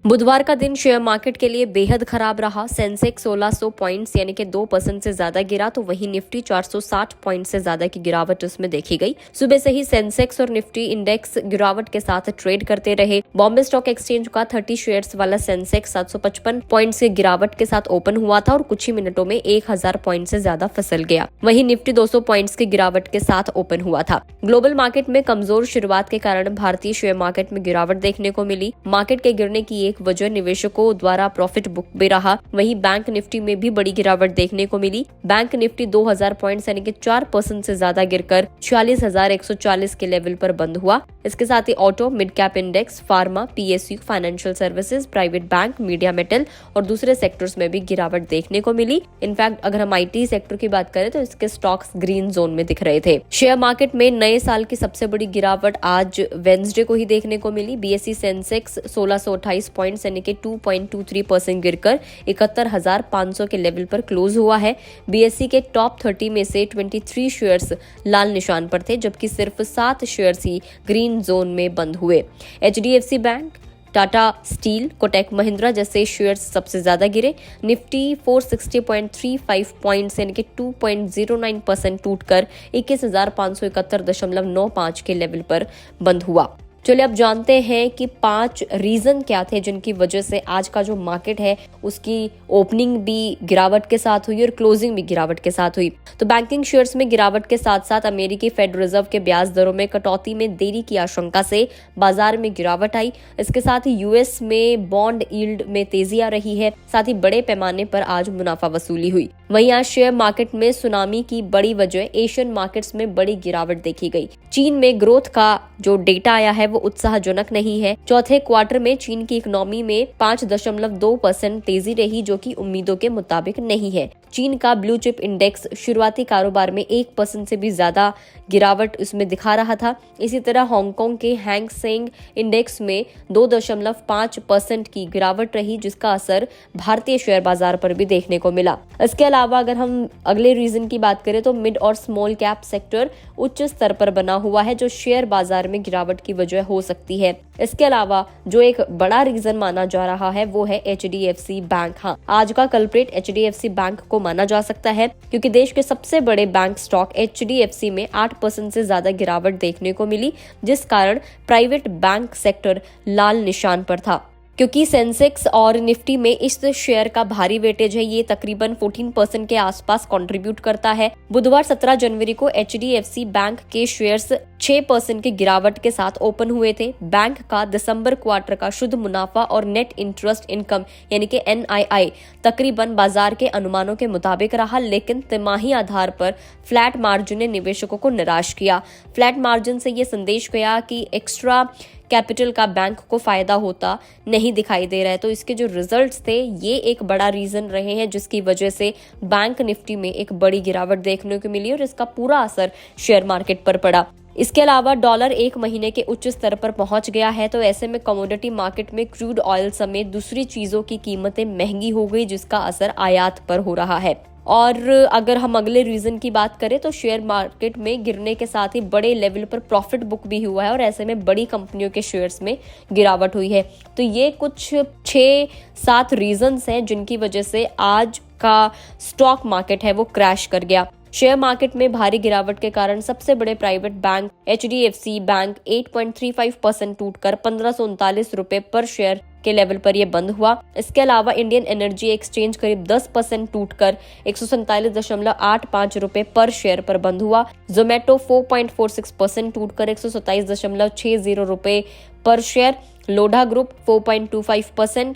बुधवार का दिन शेयर मार्केट के लिए बेहद खराब रहा। सेंसेक्स 1600 पॉइंट्स यानी कि 2% से ज्यादा गिरा, तो वहीं निफ्टी 460 पॉइंट से ज्यादा की गिरावट उसमें देखी गई। सुबह से ही सेंसेक्स और निफ्टी इंडेक्स गिरावट के साथ ट्रेड करते रहे। बॉम्बे स्टॉक एक्सचेंज का 30 शेयर्स वाला सेंसेक्स 755 पॉइंट्स की गिरावट के साथ ओपन हुआ था और कुछ ही मिनटों में 1000 पॉइंट से ज्यादा फिसल गया। वहीं निफ्टी 200 पॉइंट्स की गिरावट के साथ ओपन हुआ था। ग्लोबल मार्केट में कमजोर शुरुआत के कारण भारतीय शेयर मार्केट में गिरावट देखने को मिली। मार्केट के गिरने की एक वजह निवेशकों द्वारा प्रॉफिट बुक भी रहा। वहीं बैंक निफ्टी में भी बड़ी गिरावट देखने को मिली। बैंक निफ्टी 2000 पॉइंट्स यानी कि 4% से ज्यादा गिरकर 46,140 के लेवल पर बंद हुआ। इसके साथ ही auto, mid cap index, pharma, PSU, financial services, private bank, media, metal और दूसरे सेक्टर्स में भी गिरावट देखने को मिली। इनफैक्ट अगर हम आईटी सेक्टर की बात करें तो इसके स्टॉक्स ग्रीन जोन में दिख रहे थे। शेयर मार्केट में नए साल की सबसे बड़ी गिरावट आज वेडनेसडे को ही देखने को मिली। बीएसई सेंसेक्स 1628 पॉइंट्स यानी कि 2.23% गिरकर 71,500 के लेवल पर क्लोज हुआ है। बीएसई के टॉप 30 में से 23 शेयर्स लाल निशान पर थे, जबकि सिर्फ 7 शेयर्स ही ग्रीन जोन में बंद हुए। HDFC bank, Tata steel, Kotak Mahindra जैसे शेयर्स सबसे ज्यादा गिरे। निफ्टी 460.35 पॉइंट्स यानी कि 2.09% टूटकर 21,571.95 के लेवल पर बंद हुआ। चलिए अब जानते हैं कि 5 रीजन क्या थे जिनकी वजह से आज का जो मार्केट है उसकी ओपनिंग भी गिरावट के साथ हुई और क्लोजिंग भी गिरावट के साथ हुई। तो बैंकिंग शेयर्स में गिरावट के साथ साथ अमेरिकी फेड रिजर्व के ब्याज दरों में कटौती में देरी की आशंका से बाजार में गिरावट आई। इसके साथ ही यूएस में बॉन्ड यील्ड में तेजी आ रही है। साथ ही बड़े पैमाने पर आज मुनाफा वसूली हुई। वहीं आज शेयर मार्केट में सुनामी की बड़ी वजह एशियन मार्केट्स में बड़ी गिरावट देखी गई। चीन में ग्रोथ का जो डेटा आया है वो उत्साहजनक नहीं है। चौथे क्वार्टर में चीन की इकोनॉमी में 5.2% तेजी रही, जो कि उम्मीदों के मुताबिक नहीं है। चीन का ब्लू चिप इंडेक्स शुरुआती कारोबार में 1% से भी ज्यादा गिरावट उसमें दिखा रहा था। इसी तरह हांगकांग के हैंग सेंग इंडेक्स में 2.5% की गिरावट रही, जिसका असर भारतीय शेयर बाजार पर भी देखने को मिला। इसके अलावा अगर हम अगले रीजन की बात करें तो मिड और स्मॉल कैप सेक्टर उच्च स्तर पर बना हुआ है, जो शेयर बाजार में गिरावट की वजह हो सकती है। इसके अलावा जो एक बड़ा रीजन माना जा रहा है वो है एचडीएफसी बैंक। हाँ, आज का कल्प्रिट एचडीएफसी बैंक को माना जा सकता है, क्योंकि देश के सबसे बड़े बैंक स्टॉक एचडीएफसी में 8% से ज्यादा गिरावट देखने को मिली, जिस कारण प्राइवेट बैंक सेक्टर लाल निशान पर था। क्योंकि सेंसेक्स और निफ्टी में इस शेयर का भारी वेटेज है, ये तकरीबन 14% के आसपास कंट्रीब्यूट करता है। बुधवार 17 जनवरी को एचडीएफसी बैंक के शेयर्स 6% की गिरावट के साथ ओपन हुए थे। बैंक का दिसंबर क्वार्टर का शुद्ध मुनाफा और नेट इंटरेस्ट इनकम यानी कि एनआईआई तकरीबन बाजार के अनुमानों के मुताबिक रहा, लेकिन तिमाही आधार पर फ्लैट मार्जिन ने निवेशकों को निराश किया। फ्लैट मार्जिन से ये संदेश गया कि एक्स्ट्रा कैपिटल का बैंक को फायदा होता नहीं दिखाई दे रहा है। तो इसके जो रिजल्ट्स थे ये एक बड़ा रीजन रहे हैं, जिसकी वजह से बैंक निफ्टी में एक बड़ी गिरावट देखने को मिली और इसका पूरा असर शेयर मार्केट पर पड़ा। इसके अलावा डॉलर एक महीने के उच्च स्तर पर पहुंच गया है, तो ऐसे में कमोडिटी मार्केट में क्रूड ऑयल समेत दूसरी चीजों की कीमतें महंगी हो गई, जिसका असर आयात पर हो रहा है। और अगर हम अगले रीजन की बात करें तो शेयर मार्केट में गिरने के साथ ही बड़े लेवल पर प्रॉफिट बुक भी हुआ है और ऐसे में बड़ी कंपनियों के शेयर्स में गिरावट हुई है। तो ये कुछ 6-7 रीजंस हैं जिनकी वजह से आज का स्टॉक मार्केट है वो क्रैश कर गया। शेयर मार्केट में भारी गिरावट के कारण सबसे बड़े प्राइवेट बैंक एचडीएफसी बैंक 8.35% टूटकर 1539 रुपए पर शेयर के लेवल पर यह बंद हुआ। इसके अलावा इंडियन एनर्जी एक्सचेंज करीब 10% टूटकर 147.85 रुपए पर शेयर पर बंद हुआ। जोमेटो 4.46% टूटकर 127.60 रुपए पर शेयर। लोढ़ा ग्रुप 4.25%,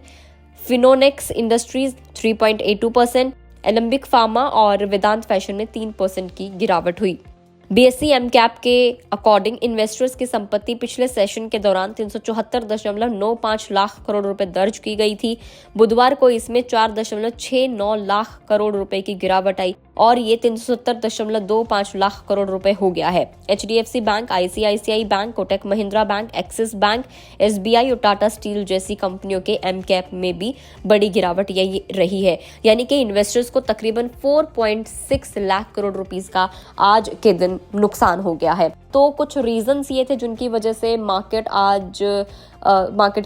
फिनोनेक्स इंडस्ट्रीज 3.82%, एलम्बिक फार्मा और वेदांत फैशन में 3% की गिरावट हुई। बीएसई एम कैप के अकॉर्डिंग इन्वेस्टर्स की संपत्ति पिछले सेशन के दौरान 374.95 लाख करोड़ रुपए दर्ज की गई थी। बुधवार को इसमें 4.69 लाख करोड़ रुपए की गिरावट आई। और ये 370.25 लाख करोड़ रुपए हो गया है। HDFC bank, ICICI bank, Kotak Mahindra bank, axis bank, SBI और टाटा स्टील जैसी कंपनियों के MCAP में भी बड़ी गिरावट यही रही है। यानी कि इन्वेस्टर्स को तकरीबन 4.6 लाख करोड़ रुपीस का आज के दिन नुकसान हो गया है। तो कुछ रीजंस ये थे जिनकी वजह से मार्केट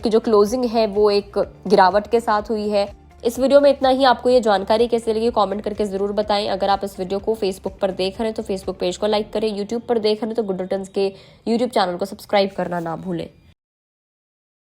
की जो क्लोजिंग है वो एक गिरावट के साथ हुई है। इस वीडियो में इतना ही। आपको ये जानकारी कैसे लगी कमेंट करके जरूर बताएं। अगर आप इस वीडियो को फेसबुक पर देख रहे हैं तो फेसबुक पेज को लाइक करें, यूट्यूब पर देख रहे हैं तो गुड रिटर्न्स के यूट्यूब चैनल को सब्सक्राइब करना ना भूलें।